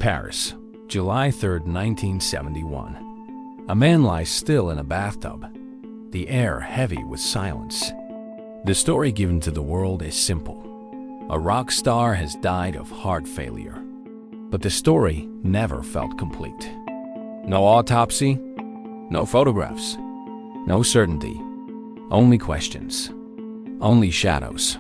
Paris, July 3, 1971. A man lies still in a bathtub, the air heavy with silence. The story given to the world is simple. A rock star has died of heart failure. But the story never felt complete. No autopsy, no photographs, no certainty, only questions, only shadows.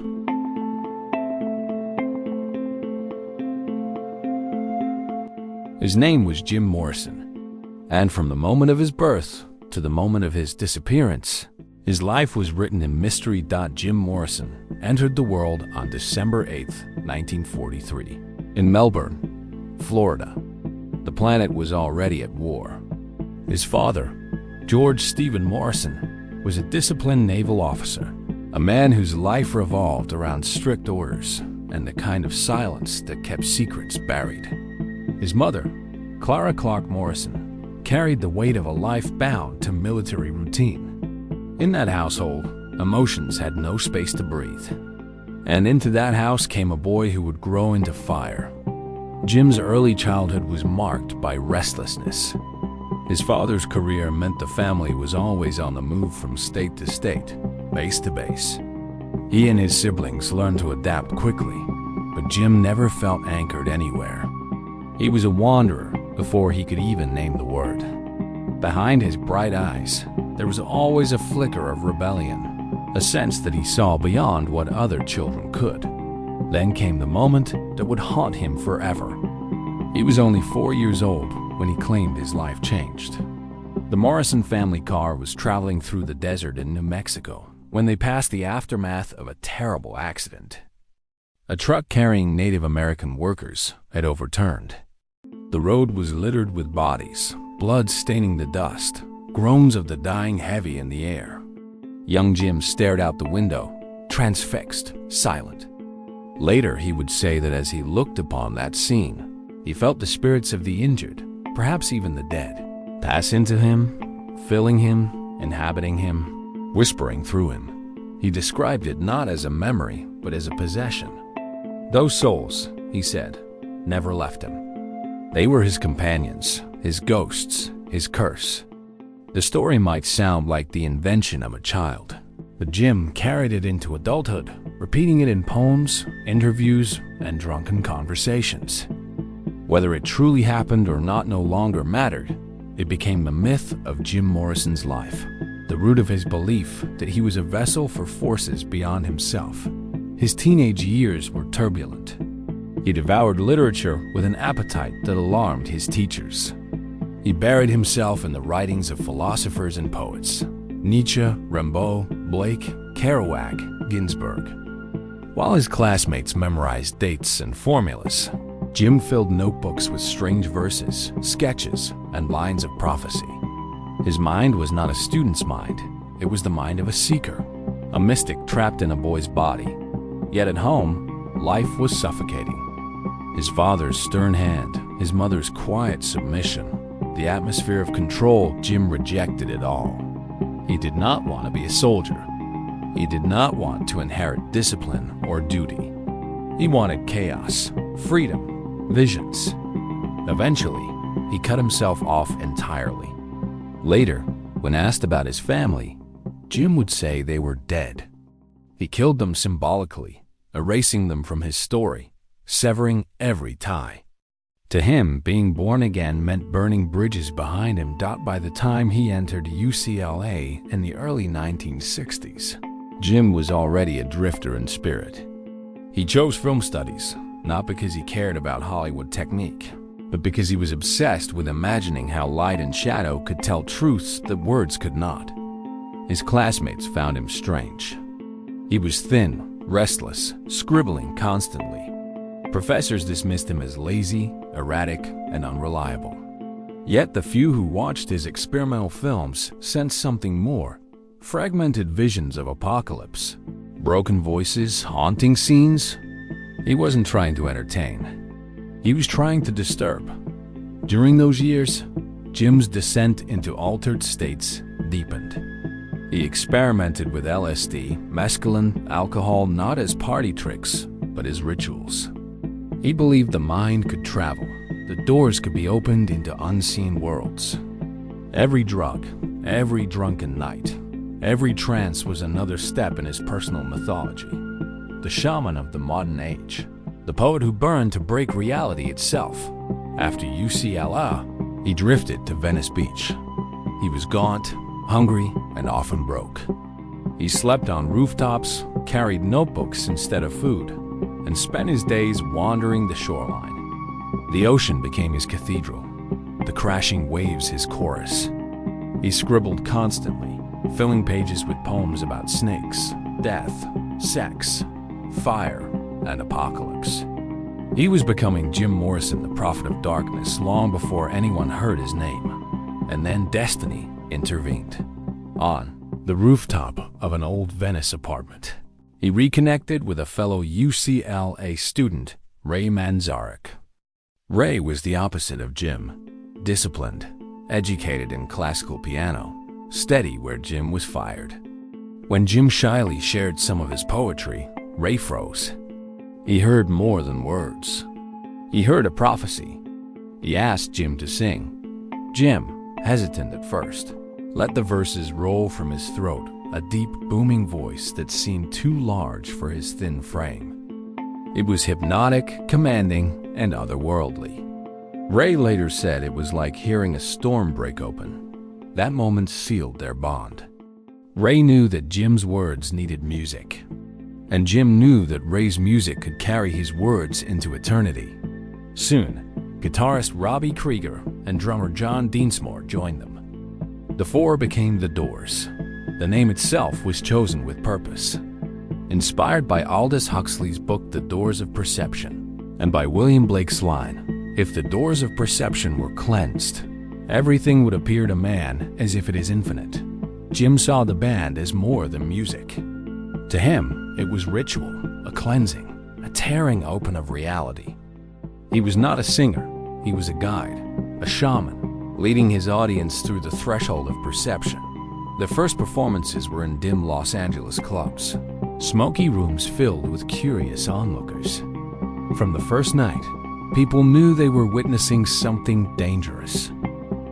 His name was Jim Morrison, and from the moment of his birth to the moment of his disappearance, his life was written in mystery. Jim Morrison entered the world on December 8, 1943, in Melbourne, Florida. The planet was already at war. His father, George Stephen Morrison, was a disciplined naval officer, a man whose life revolved around strict orders and the kind of silence that kept secrets buried. His mother, Clara Clark Morrison, carried the weight of a life bound to military routine. In that household, emotions had no space to breathe. And into that house came a boy who would grow into fire. Jim's early childhood was marked by restlessness. His father's career meant the family was always on the move from state to state, base to base. He and his siblings learned to adapt quickly, but Jim never felt anchored anywhere. He was a wanderer before he could even name the word. Behind his bright eyes, there was always a flicker of rebellion, a sense that he saw beyond what other children could. Then came the moment that would haunt him forever. He was only 4 years old when he claimed his life changed. The Morrison family car was traveling through the desert in New Mexico when they passed the aftermath of a terrible accident. A truck carrying Native American workers had overturned. The road was littered with bodies, blood staining the dust, groans of the dying heavy in the air. Young Jim stared out the window, transfixed, silent. Later, he would say that as he looked upon that scene, he felt the spirits of the injured, perhaps even the dead, pass into him, filling him, inhabiting him, whispering through him. He described it not as a memory, but as a possession. Those souls, he said, never left him. They were his companions, his ghosts, his curse. The story might sound like the invention of a child, but Jim carried it into adulthood, repeating it in poems, interviews, and drunken conversations. Whether it truly happened or not no longer mattered. It became the myth of Jim Morrison's life, the root of his belief that he was a vessel for forces beyond himself. His teenage years were turbulent. He devoured literature with an appetite that alarmed his teachers. He buried himself in the writings of philosophers and poets, Nietzsche, Rimbaud, Blake, Kerouac, Ginsberg. While his classmates memorized dates and formulas, Jim filled notebooks with strange verses, sketches, and lines of prophecy. His mind was not a student's mind. It was the mind of a seeker, a mystic trapped in a boy's body. Yet at home, life was suffocating. His father's stern hand, his mother's quiet submission, the atmosphere of control, Jim rejected it all. He did not want to be a soldier. He did not want to inherit discipline or duty. He wanted chaos, freedom, visions. Eventually, he cut himself off entirely. Later, when asked about his family, Jim would say they were dead. He killed them symbolically, erasing them from his story, severing every tie. To him, being born again meant burning bridges behind him. By the time he entered UCLA in the early 1960s, Jim was already a drifter in spirit. He chose film studies, not because he cared about Hollywood technique, but because he was obsessed with imagining how light and shadow could tell truths that words could not. His classmates found him strange. He was thin, restless, scribbling constantly. Professors dismissed him as lazy, erratic, and unreliable. Yet the few who watched his experimental films sensed something more: fragmented visions of apocalypse, broken voices, haunting scenes. He wasn't trying to entertain. He was trying to disturb. During those years, Jim's descent into altered states deepened. He experimented with LSD, mescaline, alcohol, not as party tricks, but as rituals. He believed the mind could travel, the doors could be opened into unseen worlds. Every drug, every drunken night, every trance was another step in his personal mythology. The shaman of the modern age, the poet who burned to break reality itself. After UCLA, he drifted to Venice Beach. He was gaunt, hungry, and often broke. He slept on rooftops, carried notebooks instead of food, and spent his days wandering the shoreline. The ocean became his cathedral, the crashing waves his chorus. He scribbled constantly, filling pages with poems about snakes, death, sex, fire, and apocalypse. He was becoming Jim Morrison, the prophet of darkness, long before anyone heard his name. And then destiny intervened. On the rooftop of an old Venice apartment, he reconnected with a fellow UCLA student, Ray Manzarek. Ray was the opposite of Jim. Disciplined, educated in classical piano, steady where Jim was fired. When Jim shyly shared some of his poetry, Ray froze. He heard more than words. He heard a prophecy. He asked Jim to sing. Jim, hesitant at first, let the verses roll from his throat, a deep, booming voice that seemed too large for his thin frame. It was hypnotic, commanding, and otherworldly. Ray later said it was like hearing a storm break open. That moment sealed their bond. Ray knew that Jim's words needed music, and Jim knew that Ray's music could carry his words into eternity. Soon, guitarist Robbie Krieger and drummer John Deansmore joined them. The four became The Doors. The name itself was chosen with purpose. Inspired by Aldous Huxley's book The Doors of Perception, and by William Blake's line, "If the doors of perception were cleansed, everything would appear to man as if it is infinite." Jim saw the band as more than music. To him, it was ritual, a cleansing, a tearing open of reality. He was not a singer, he was a guide, a shaman, leading his audience through the threshold of perception. Their first performances were in dim Los Angeles clubs, smoky rooms filled with curious onlookers. From the first night, people knew they were witnessing something dangerous.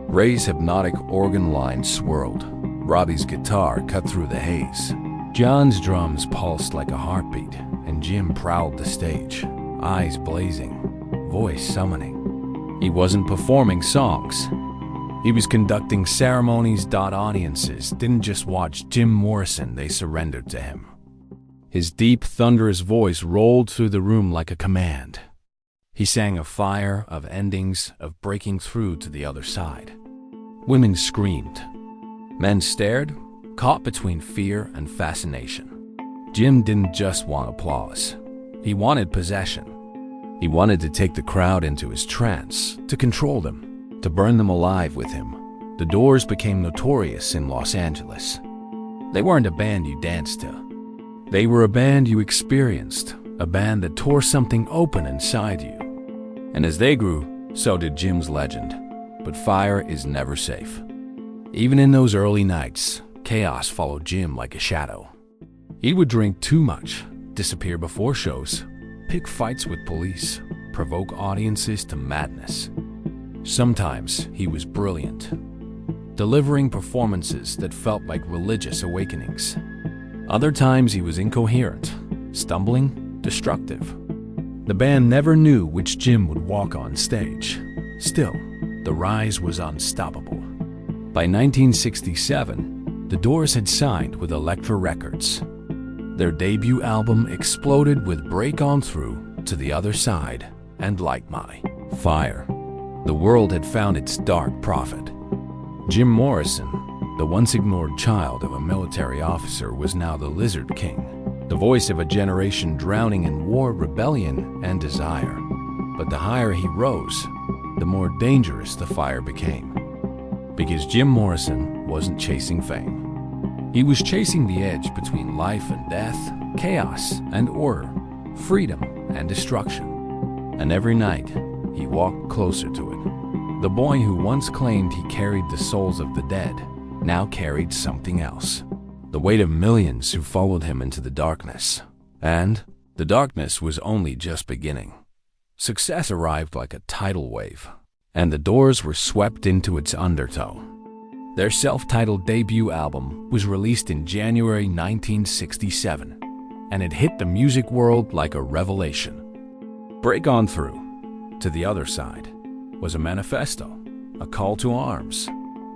Ray's hypnotic organ line swirled. Robbie's guitar cut through the haze. John's drums pulsed like a heartbeat, and Jim prowled the stage, eyes blazing, voice summoning. He wasn't performing songs. He was conducting ceremonies. Audiences didn't just watch Jim Morrison, they surrendered to him. His deep, thunderous voice rolled through the room like a command. He sang of fire, of endings, of breaking through to the other side. Women screamed. Men stared, caught between fear and fascination. Jim didn't just want applause. He wanted possession. He wanted to take the crowd into his trance, to control them, to burn them alive with him. The Doors became notorious in Los Angeles. They weren't a band you danced to. They were a band you experienced, a band that tore something open inside you. And as they grew, so did Jim's legend. But fire is never safe. Even in those early nights, chaos followed Jim like a shadow. He would drink too much, disappear before shows, pick fights with police, provoke audiences to madness. Sometimes he was brilliant, delivering performances that felt like religious awakenings. Other times he was incoherent, stumbling, destructive. The band never knew which Jim would walk on stage. Still, the rise was unstoppable. By 1967, the Doors had signed with Elektra Records. Their debut album exploded with Break On Through, To the Other Side, and Light My Fire. The world had found its dark prophet. Jim Morrison, the once ignored child of a military officer, was now the Lizard King, the voice of a generation drowning in war, rebellion, and desire. But the higher he rose, the more dangerous the fire became. Because Jim Morrison wasn't chasing fame. He was chasing the edge between life and death, chaos and order, freedom and destruction. And every night, he walked closer to it. The boy who once claimed he carried the souls of the dead now carried something else. The weight of millions who followed him into the darkness. And the darkness was only just beginning. success arrived like a tidal wave, and the Doors were swept into its undertow. Their self-titled debut album was released in January 1967, and it hit the music world like a revelation. Break On Through, To the Other Side, was a manifesto, a call to arms,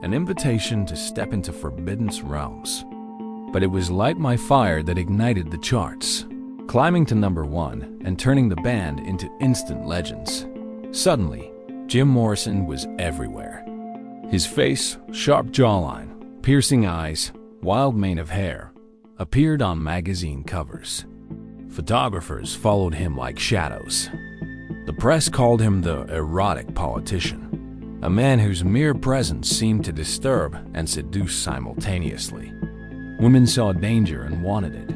an invitation to step into forbidden realms. But it was Light My Fire that ignited the charts, climbing to #1 and turning the band into instant legends. Suddenly, Jim Morrison was everywhere. His face, sharp jawline, piercing eyes, wild mane of hair, appeared on magazine covers. Photographers followed him like shadows. The press called him the erotic politician, a man whose mere presence seemed to disturb and seduce simultaneously. Women saw danger and wanted it.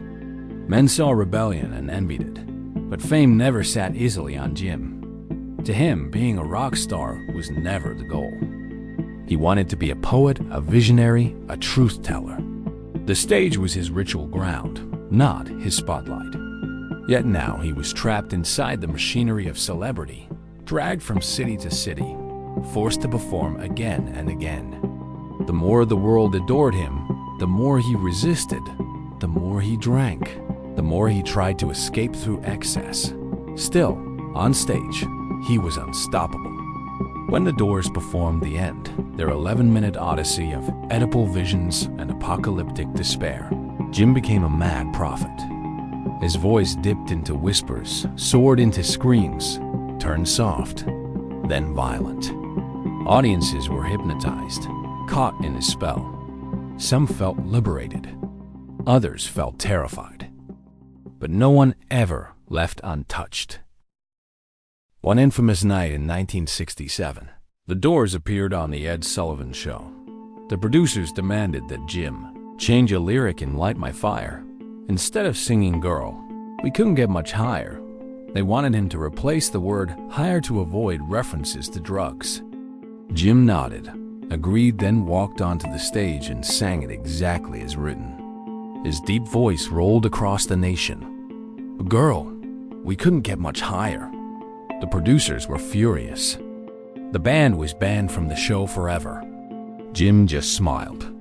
Men saw rebellion and envied it. But fame never sat easily on Jim. To him, being a rock star was never the goal. He wanted to be a poet, a visionary, a truth-teller. The stage was his ritual ground, not his spotlight. Yet now he was trapped inside the machinery of celebrity, dragged from city to city, forced to perform again and again. The more the world adored him, the more he resisted, the more he drank, the more he tried to escape through excess. Still, on stage, he was unstoppable. When the Doors performed The End, their 11-minute odyssey of Oedipal visions and apocalyptic despair, Jim became a mad prophet. His voice dipped into whispers, soared into screams, turned soft, then violent. Audiences were hypnotized, caught in his spell. Some felt liberated. Others felt terrified. But no one ever left untouched. One infamous night in 1967, the Doors appeared on The Ed Sullivan Show. The producers demanded that Jim change a lyric in Light My Fire. Instead of singing Girl, we couldn't get much higher. They wanted him to replace the word higher to avoid references to drugs. Jim nodded, agreed, then walked onto the stage and sang it exactly as written. His deep voice rolled across the nation. Girl, we couldn't get much higher. The producers were furious. The band was banned from the show forever. Jim just smiled.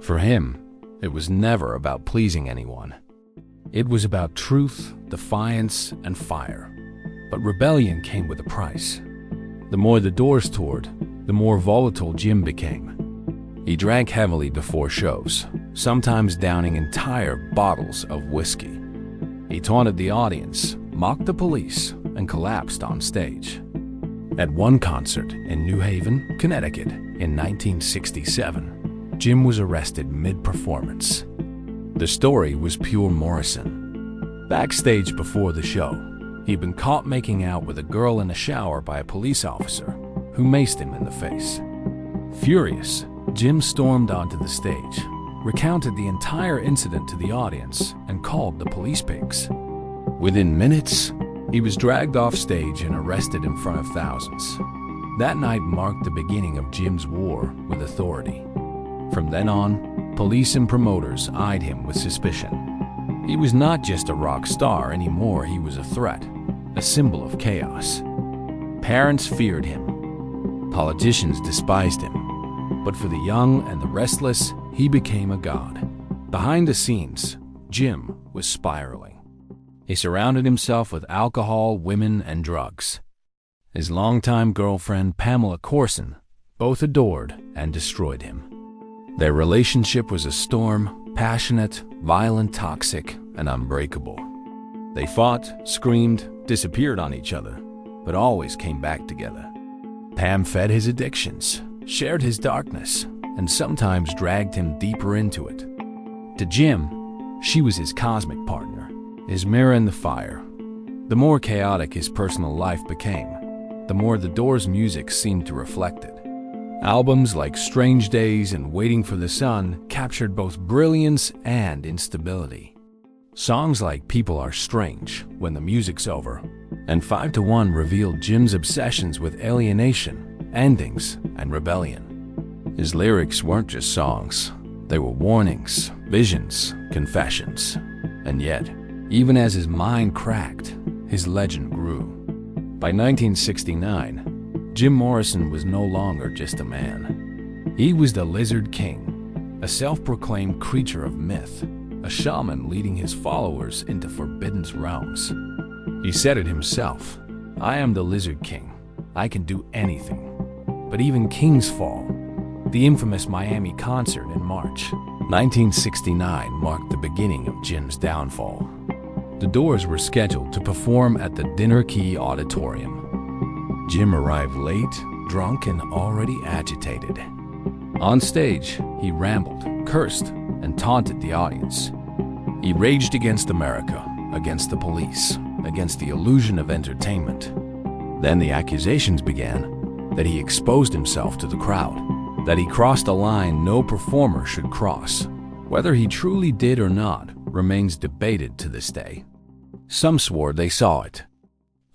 For him, it was never about pleasing anyone. It was about truth, defiance, and fire. But rebellion came with a price. The more the Doors toured, the more volatile Jim became. He drank heavily before shows, sometimes downing entire bottles of whiskey. He taunted the audience, mocked the police, and collapsed on stage. At one concert in New Haven, Connecticut, in 1967, Jim was arrested mid-performance. The story was pure Morrison. Backstage before the show, he'd been caught making out with a girl in a shower by a police officer who maced him in the face. Furious, Jim stormed onto the stage, recounted the entire incident to the audience, and called the police pigs. Within minutes, he was dragged off stage and arrested in front of thousands. That night marked the beginning of Jim's war with authority. From then on, police and promoters eyed him with suspicion. He was not just a rock star anymore, he was a threat, a symbol of chaos. Parents feared him. Politicians despised him. But for the young and the restless, he became a god. Behind the scenes, Jim was spiraling. He surrounded himself with alcohol, women, and drugs. His longtime girlfriend, Pamela Corson, both adored and destroyed him. Their relationship was a storm, passionate, violent, toxic, and unbreakable. They fought, screamed, disappeared on each other, but always came back together. Pam fed his addictions, shared his darkness, and sometimes dragged him deeper into it. To Jim, she was his cosmic partner, his mirror in the fire. The more chaotic his personal life became, the more the Doors' music seemed to reflect it. Albums like Strange Days and Waiting for the Sun captured both brilliance and instability. Songs like People Are Strange, When the Music's Over, and 5 to 1 revealed Jim's obsessions with alienation, endings, and rebellion. His lyrics weren't just songs. They were warnings, visions, confessions. And yet, even as his mind cracked, his legend grew. By 1969, Jim Morrison was no longer just a man. He was the Lizard King, a self-proclaimed creature of myth, a shaman leading his followers into forbidden realms. He said it himself, "I am the Lizard King. I can do anything." But even kings fall. The infamous Miami concert in March 1969 marked the beginning of Jim's downfall. The Doors were scheduled to perform at the Dinner Key Auditorium. Jim arrived late, drunk, and already agitated. On stage, he rambled, cursed, and taunted the audience. He raged against America, against the police, against the illusion of entertainment. Then the accusations began that he exposed himself to the crowd, that he crossed a line no performer should cross. Whether he truly did or not remains debated to this day. Some swore they saw it.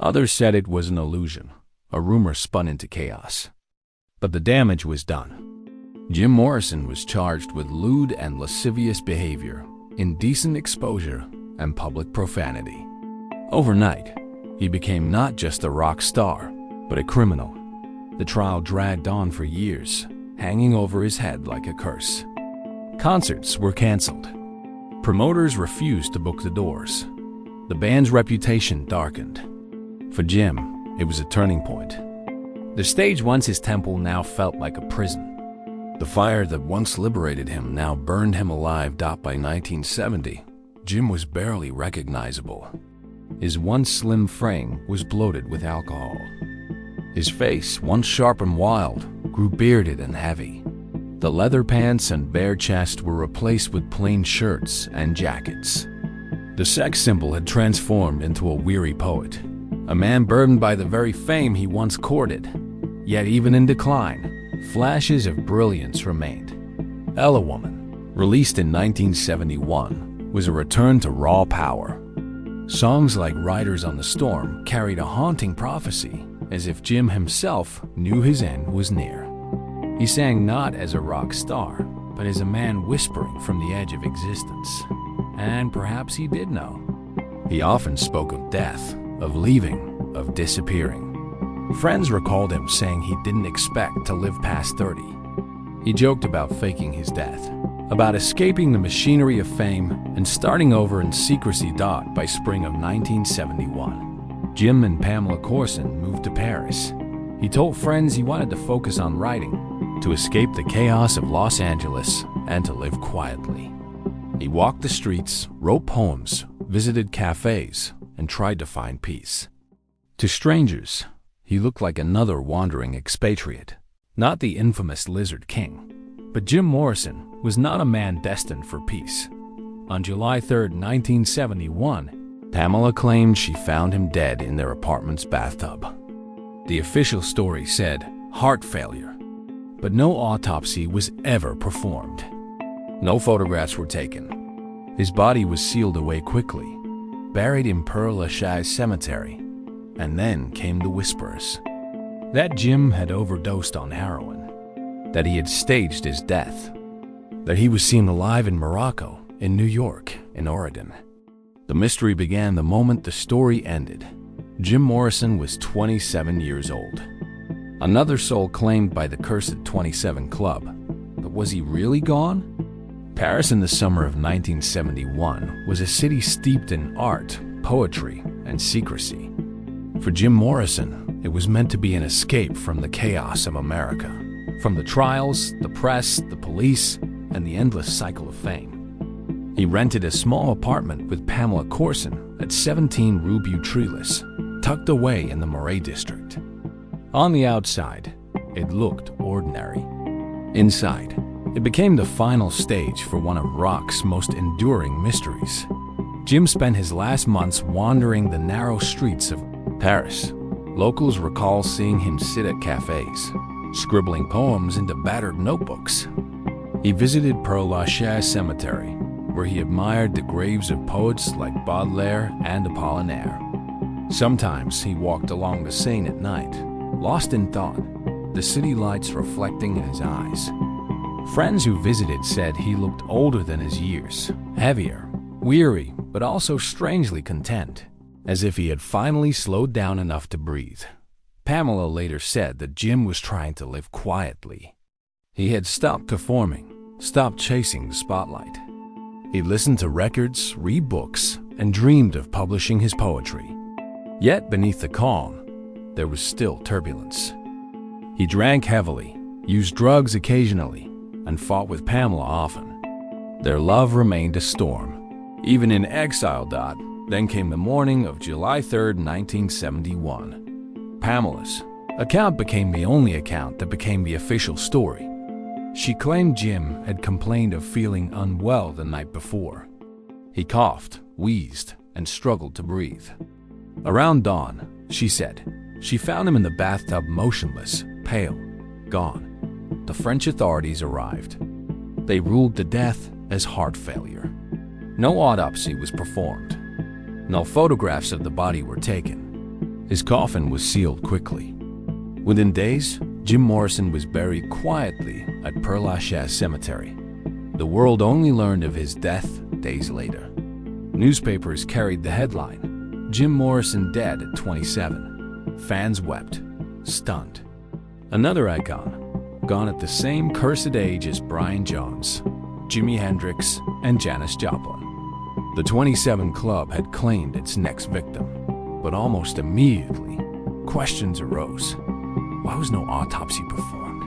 Others said it was an illusion, a rumor spun into chaos. But the damage was done. Jim Morrison was charged with lewd and lascivious behavior, indecent exposure, and public profanity. Overnight, he became not just a rock star, but a criminal. The trial dragged on for years, hanging over his head like a curse. Concerts were canceled. Promoters refused to book the Doors. The band's reputation darkened. For Jim, it was a turning point. The stage, once his temple, now felt like a prison. The fire that once liberated him now burned him alive. By 1970, Jim was barely recognizable. His once slim frame was bloated with alcohol. His face, once sharp and wild, grew bearded and heavy. The leather pants and bare chest were replaced with plain shirts and jackets. The sex symbol had transformed into a weary poet, a man burdened by the very fame he once courted. Yet even in decline, flashes of brilliance remained. Ella Woman, released in 1971, was a return to raw power. Songs like Riders on the Storm carried a haunting prophecy, as if Jim himself knew his end was near. He sang not as a rock star, but as a man whispering from the edge of existence. And perhaps he did know. He often spoke of death, of leaving, of disappearing. Friends recalled him saying he didn't expect to live past 30. He joked about faking his death, about escaping the machinery of fame and starting over in secrecy. By spring of 1971, Jim and Pamela Corson moved to Paris. He told friends he wanted to focus on writing, to escape the chaos of Los Angeles, and to live quietly. He walked the streets, wrote poems, visited cafes, and tried to find peace. To strangers, he looked like another wandering expatriate, not the infamous Lizard King. But Jim Morrison was not a man destined for peace. On July 3, 1971, Pamela claimed she found him dead in their apartment's bathtub. The official story said heart failure, but no autopsy was ever performed. No photographs were taken. His body was sealed away quickly, buried in Père Lachaise Cemetery, and then came the whispers that Jim had overdosed on heroin, that he had staged his death, that he was seen alive in Morocco, in New York, in Oregon. The mystery began the moment the story ended. Jim Morrison was 27 years old. Another soul claimed by the cursed 27 Club. But was he really gone? Paris in the summer of 1971 was a city steeped in art, poetry, and secrecy. For Jim Morrison, it was meant to be an escape from the chaos of America, from the trials, the press, the police, and the endless cycle of fame. He rented a small apartment with Pamela Corson at 17 Rue Beautreillis, tucked away in the Marais district. On the outside, it looked ordinary. Inside, it became the final stage for one of rock's most enduring mysteries. Jim spent his last months wandering the narrow streets of Paris. Locals recall seeing him sit at cafes, scribbling poems into battered notebooks. He visited Père Lachaise Cemetery, where he admired the graves of poets like Baudelaire and Apollinaire. Sometimes he walked along the Seine at night, lost in thought, the city lights reflecting in his eyes. Friends who visited said he looked older than his years, heavier, weary, but also strangely content. as if he had finally slowed down enough to breathe. Pamela later said that Jim was trying to live quietly. He had stopped performing, stopped chasing the spotlight. He listened to records, read books, and dreamed of publishing his poetry. Yet beneath the calm, there was still turbulence. He drank heavily, used drugs occasionally, and fought with Pamela often. Their love remained a storm, even in exile. Then came the morning of July 3, 1971. Pamela's account became the only account that became the official story. She claimed Jim had complained of feeling unwell the night before. He coughed, wheezed, and struggled to breathe. Around dawn, she said, she found him in the bathtub motionless, pale, gone. The French authorities arrived. They ruled the death as heart failure. No autopsy was performed. No photographs of the body were taken. His coffin was sealed quickly. Within days, Jim Morrison was buried quietly at Père Lachaise Cemetery. The world only learned of his death days later. Newspapers carried the headline, "Jim Morrison dead at 27." Fans wept, stunned. Another icon, gone at the same cursed age as Brian Jones, Jimi Hendrix, and Janis Joplin. The 27 Club had claimed its next victim, but almost immediately, questions arose. Why was no autopsy performed?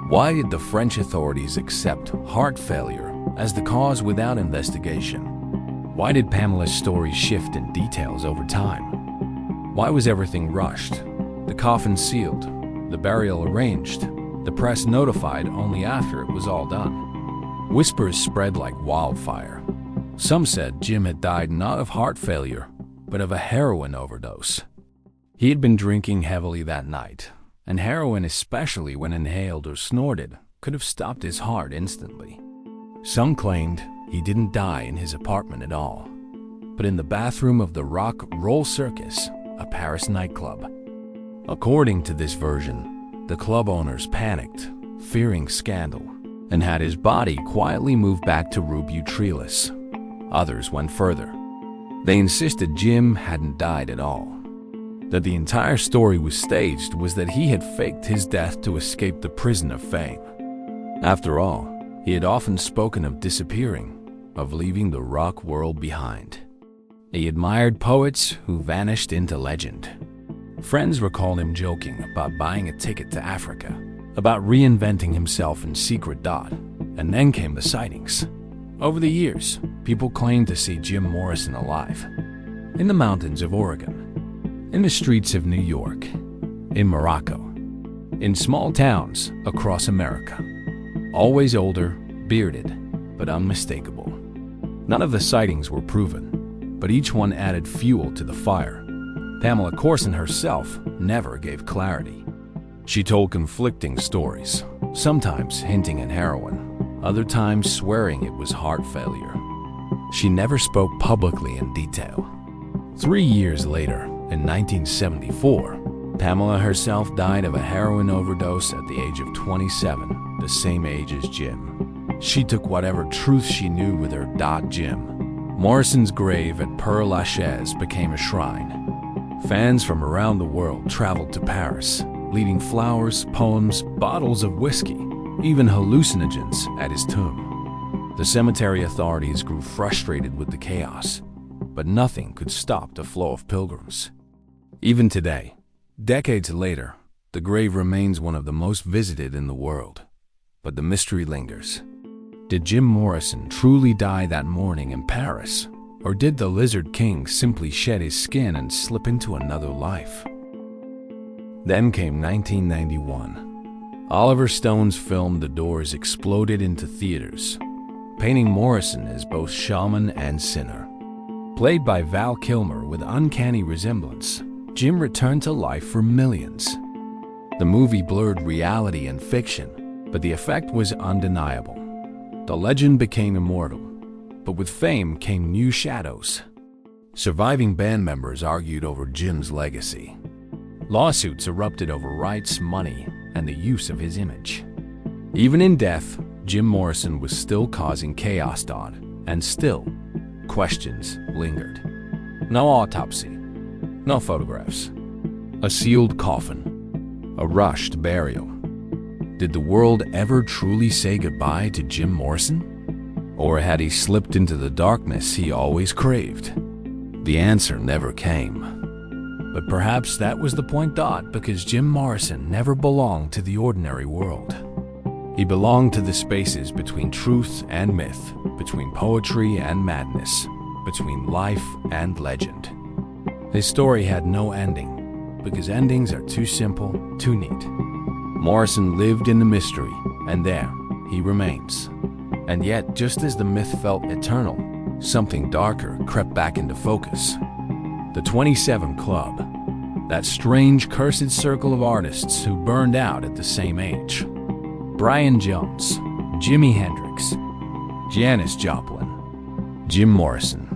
Why did the French authorities accept heart failure as the cause without investigation? Why did Pamela's story shift in details over time? Why was everything rushed? The coffin sealed, the burial arranged, the press notified only after it was all done. Whispers spread like wildfire. Some said Jim had died not of heart failure, but of a heroin overdose. He had been drinking heavily that night, and heroin, especially when inhaled or snorted, could have stopped his heart instantly. Some claimed he didn't die in his apartment at all, but in the bathroom of the Rock Roll Circus, a Paris nightclub. According to this version, the club owners panicked, fearing scandal, and had his body quietly moved back to Rue Beautreillis. Others went further. They insisted Jim hadn't died at all. That the entire story was staged was that he had faked his death to escape the prison of fame. After all, he had often spoken of disappearing, of leaving the rock world behind. He admired poets who vanished into legend. Friends recalled him joking about buying a ticket to Africa, about reinventing himself in secret. And then came the sightings. Over the years, people claimed to see Jim Morrison alive. In the mountains of Oregon, in the streets of New York, in Morocco, in small towns across America. Always older, bearded, but unmistakable. None of the sightings were proven, but each one added fuel to the fire. Pamela Corson herself never gave clarity. She told conflicting stories, sometimes hinting at heroin, other times swearing it was heart failure. She never spoke publicly in detail. 3 years later, in 1974, Pamela herself died of a heroin overdose at the age of 27, the same age as Jim. She took whatever truth she knew with her. Jim Morrison's grave at Père Lachaise became a shrine. Fans from around the world traveled to Paris, leaving flowers, poems, bottles of whiskey, even hallucinogens at his tomb. The cemetery authorities grew frustrated with the chaos, but nothing could stop the flow of pilgrims. Even today, decades later, the grave remains one of the most visited in the world, but the mystery lingers. Did Jim Morrison truly die that morning in Paris, or did the Lizard King simply shed his skin and slip into another life? Then came 1991. Oliver Stone's film The Doors exploded into theaters, painting Morrison as both shaman and sinner. Played by Val Kilmer with uncanny resemblance, Jim returned to life for millions. The movie blurred reality and fiction, but the effect was undeniable. The legend became immortal, but with fame came new shadows. Surviving band members argued over Jim's legacy. Lawsuits erupted over rights, money, and the use of his image. Even in death, Jim Morrison was still causing chaos, and still, questions lingered. No autopsy, no photographs. A sealed coffin, a rushed burial. Did the world ever truly say goodbye to Jim Morrison? Or had he slipped into the darkness he always craved? The answer never came. But perhaps that was the point, because Jim Morrison never belonged to the ordinary world. He belonged to the spaces between truth and myth, between poetry and madness, between life and legend. His story had no ending, because endings are too simple, too neat. Morrison lived in the mystery, and there he remains. And yet, just as the myth felt eternal, something darker crept back into focus. The 27 Club, that strange, cursed circle of artists who burned out at the same age. Brian Jones, Jimi Hendrix, Janis Joplin, Jim Morrison,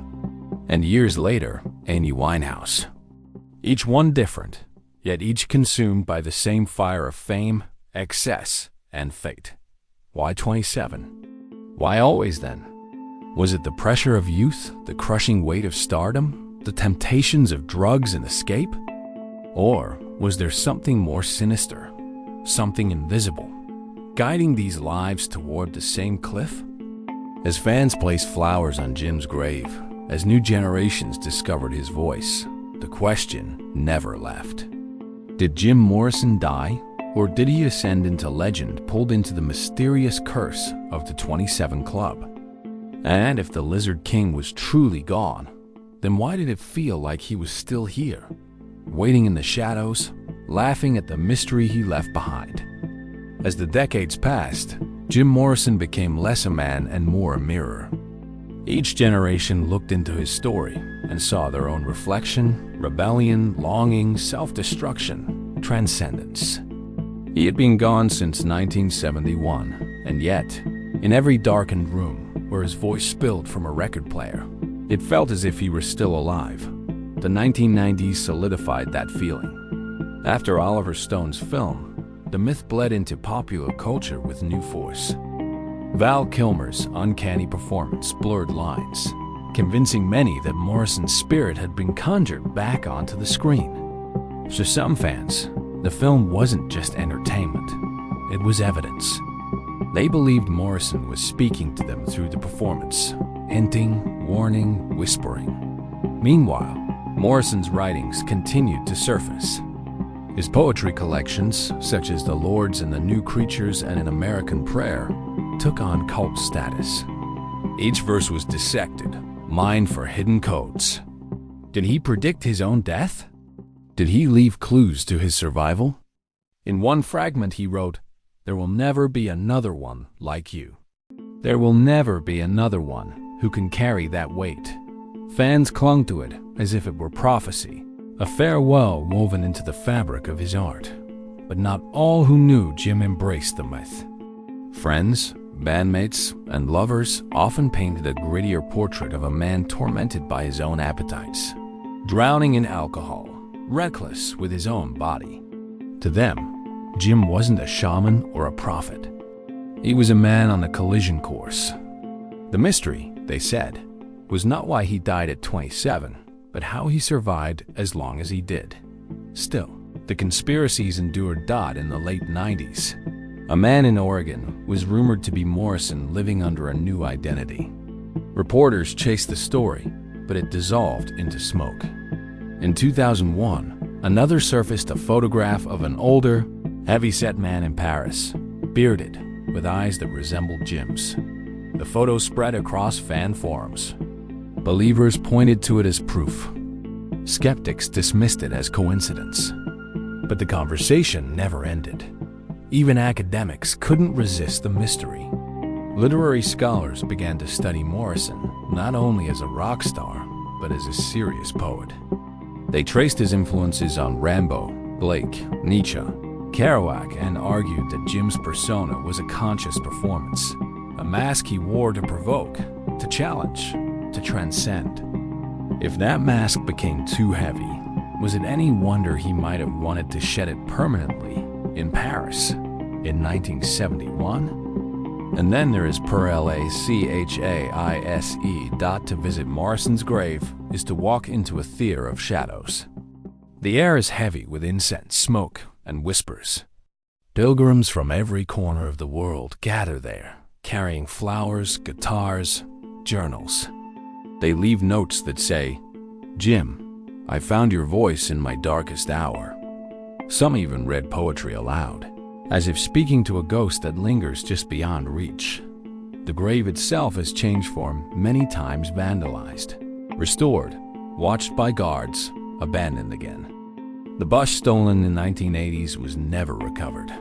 and years later, Amy Winehouse. Each one different, yet each consumed by the same fire of fame, excess, and fate. Why 27? Why always then? Was it the pressure of youth, the crushing weight of stardom, the temptations of drugs and escape? Or was there something more sinister, something invisible, guiding these lives toward the same cliff? As fans placed flowers on Jim's grave, as new generations discovered his voice, the question never left. Did Jim Morrison die, or did he ascend into legend, pulled into the mysterious curse of the 27 Club? And if the Lizard King was truly gone, then why did it feel like he was still here, waiting in the shadows, laughing at the mystery he left behind? As the decades passed, Jim Morrison became less a man and more a mirror. Each generation looked into his story and saw their own reflection, rebellion, longing, self-destruction, transcendence. He had been gone since 1971, and yet, in every darkened room where his voice spilled from a record player, it felt as if he were still alive. The 1990s solidified that feeling. After Oliver Stone's film, the myth bled into popular culture with new force. Val Kilmer's uncanny performance blurred lines, convincing many that Morrison's spirit had been conjured back onto the screen. For some fans, the film wasn't just entertainment, it was evidence. They believed Morrison was speaking to them through the performance, hinting, warning, whispering. Meanwhile, Morrison's writings continued to surface. His poetry collections, such as The Lords and the New Creatures and An American Prayer, took on cult status. Each verse was dissected, mined for hidden codes. Did he predict his own death? Did he leave clues to his survival? In one fragment he wrote, "There will never be another one like you. There will never be another one who can carry that weight." Fans clung to it as if it were prophecy, a farewell woven into the fabric of his art. But not all who knew Jim embraced the myth. Friends, bandmates, and lovers often painted a grittier portrait of a man tormented by his own appetites, drowning in alcohol, reckless with his own body. To them, Jim wasn't a shaman or a prophet. He was a man on a collision course. The mystery, they said, was not why he died at 27, but how he survived as long as he did. Still, the conspiracies endured. In the late 90s, a man in Oregon was rumored to be Morrison living under a new identity. Reporters chased the story, but it dissolved into smoke. In 2001, another surfaced a photograph of an older, heavy-set man in Paris, bearded, with eyes that resembled Jim's. The photo spread across fan forums. Believers pointed to it as proof. Skeptics dismissed it as coincidence. But the conversation never ended. Even academics couldn't resist the mystery. Literary scholars began to study Morrison not only as a rock star, but as a serious poet. They traced his influences on Rimbaud, Blake, Nietzsche, Kerouac, and argued that Jim's persona was a conscious performance, a mask he wore to provoke, to challenge, to transcend. If that mask became too heavy, was it any wonder he might have wanted to shed it permanently in Paris in 1971? And then there is Plachaise. To visit Morrison's grave is to walk into a theater of shadows. The air is heavy with incense, smoke, and whispers. Pilgrims from every corner of the world gather there, carrying flowers, guitars, journals. They leave notes that say, "Jim, I found your voice in my darkest hour." Some even read poetry aloud, as if speaking to a ghost that lingers just beyond reach. The grave itself has changed form, many times vandalized, restored, watched by guards, abandoned again. The bust stolen in the 1980s was never recovered.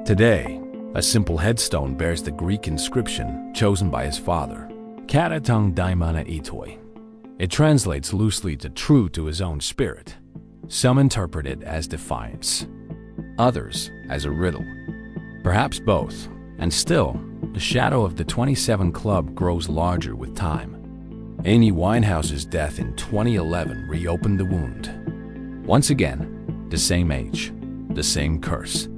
Today, a simple headstone bears the Greek inscription chosen by his father, Kata tong daimana itoi. It translates loosely to true to his own spirit. Some interpret it as defiance, others as a riddle. Perhaps both, and still, the shadow of the 27 Club grows larger with time. Amy Winehouse's death in 2011 reopened the wound. Once again, the same age, the same curse.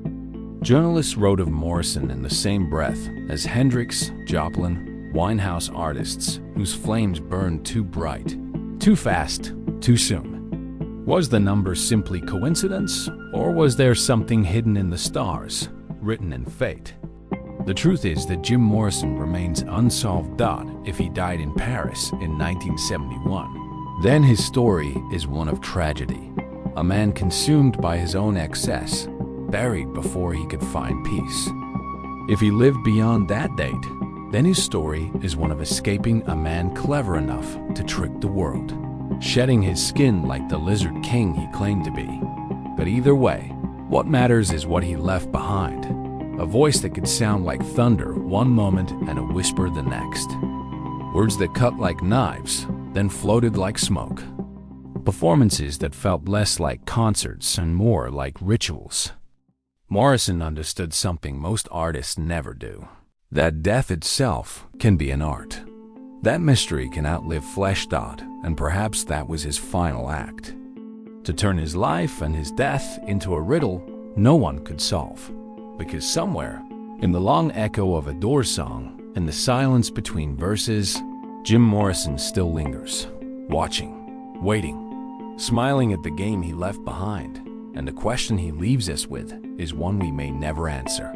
Journalists wrote of Morrison in the same breath as Hendrix, Joplin, Winehouse artists whose flames burned too bright, too fast, too soon. Was the number simply coincidence, or was there something hidden in the stars, written in fate? The truth is that Jim Morrison remains unsolved. If he died in Paris in 1971, then his story is one of tragedy. A man consumed by his own excess, buried before he could find peace. If he lived beyond that date, then his story is one of escaping a man clever enough to trick the world, shedding his skin like the lizard king he claimed to be. But either way, what matters is what he left behind. A voice that could sound like thunder one moment and a whisper the next. Words that cut like knives, then floated like smoke. Performances that felt less like concerts and more like rituals. Morrison understood something most artists never do. That death itself can be an art. That mystery can outlive flesh. And perhaps that was his final act. To turn his life and his death into a riddle no one could solve. Because somewhere, in the long echo of a Doors song, in the silence between verses, Jim Morrison still lingers, watching, waiting, smiling at the game he left behind. And the question he leaves us with is one we may never answer.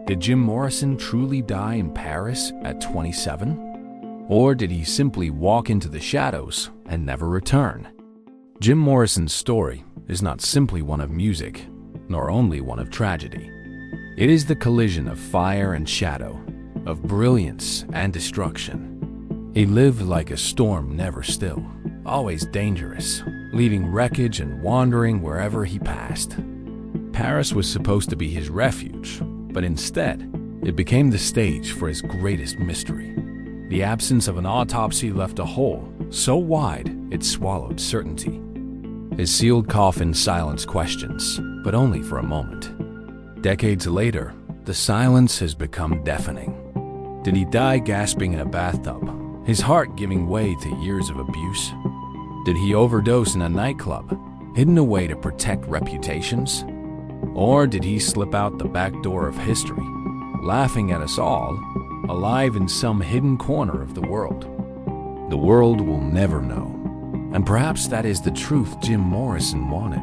Did Jim Morrison truly die in Paris at 27? Or did he simply walk into the shadows and never return? Jim Morrison's story is not simply one of music, nor only one of tragedy. It is the collision of fire and shadow, of brilliance and destruction. He lived like a storm never still, always dangerous, leaving wreckage and wandering wherever he passed. Paris was supposed to be his refuge, but instead, it became the stage for his greatest mystery. The absence of an autopsy left a hole so wide it swallowed certainty. His sealed coffin silenced questions, but only for a moment. Decades later, the silence has become deafening. Did he die gasping in a bathtub, his heart giving way to years of abuse? Did he overdose in a nightclub, hidden away to protect reputations? Or did he slip out the back door of history, laughing at us all, alive in some hidden corner of the world? The world will never know. And perhaps that is the truth Jim Morrison wanted.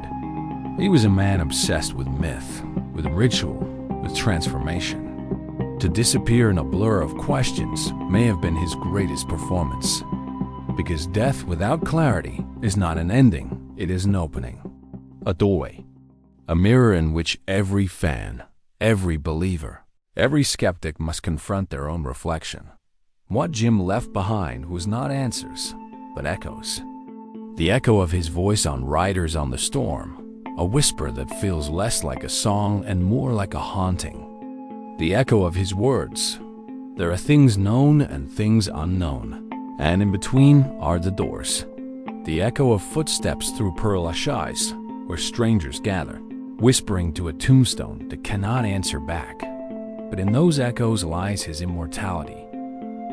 He was a man obsessed with myth, with ritual, with transformation. To disappear in a blur of questions may have been his greatest performance. Because death without clarity is not an ending, it is an opening. A doorway. A mirror in which every fan, every believer, every skeptic must confront their own reflection. What Jim left behind was not answers, but echoes. The echo of his voice on Riders on the Storm, a whisper that feels less like a song and more like a haunting. The echo of his words, there are things known and things unknown, and in between are the doors. The echo of footsteps through Plachaise, where strangers gather, whispering to a tombstone that cannot answer back. But in those echoes lies his immortality.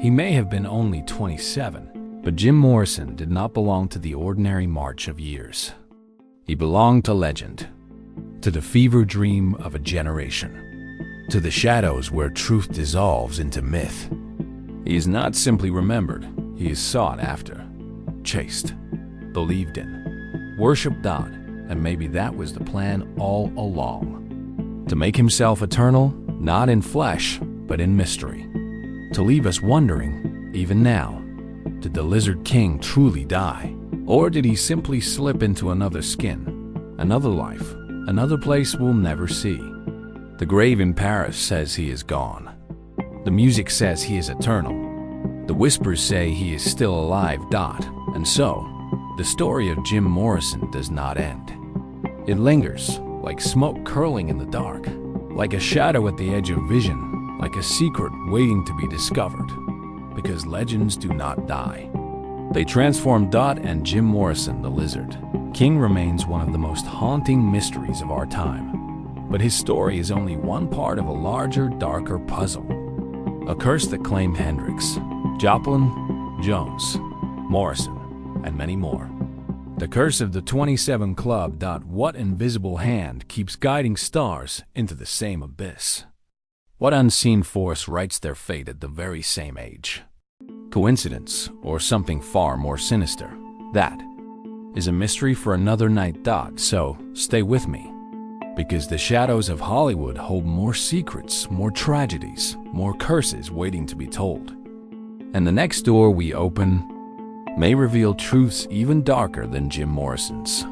He may have been only 27, but Jim Morrison did not belong to the ordinary march of years. He belonged to legend, to the fever dream of a generation, to the shadows where truth dissolves into myth. He is not simply remembered, he is sought after, chased, believed in, worshipped on, and maybe that was the plan all along. To make himself eternal, not in flesh, but in mystery. To leave us wondering, even now, did the Lizard King truly die? Or did he simply slip into another skin, another life, another place we'll never see? The grave in Paris says he is gone. The music says he is eternal. The whispers say he is still alive. And so, the story of Jim Morrison does not end. It lingers, like smoke curling in the dark, like a shadow at the edge of vision, like a secret waiting to be discovered. Because legends do not die. They transform. And Jim Morrison, the Lizard King, remains one of the most haunting mysteries of our time. But his story is only one part of a larger, darker puzzle. A curse that claimed Hendrix, Joplin, Jones, Morrison, and many more. The curse of the 27 Club. What invisible hand keeps guiding stars into the same abyss? What unseen force writes their fate at the very same age? Coincidence, or something far more sinister? That is a mystery for another night. So, stay with me, because the shadows of Hollywood hold more secrets, more tragedies, more curses waiting to be told. And the next door we open may reveal truths even darker than Jim Morrison's.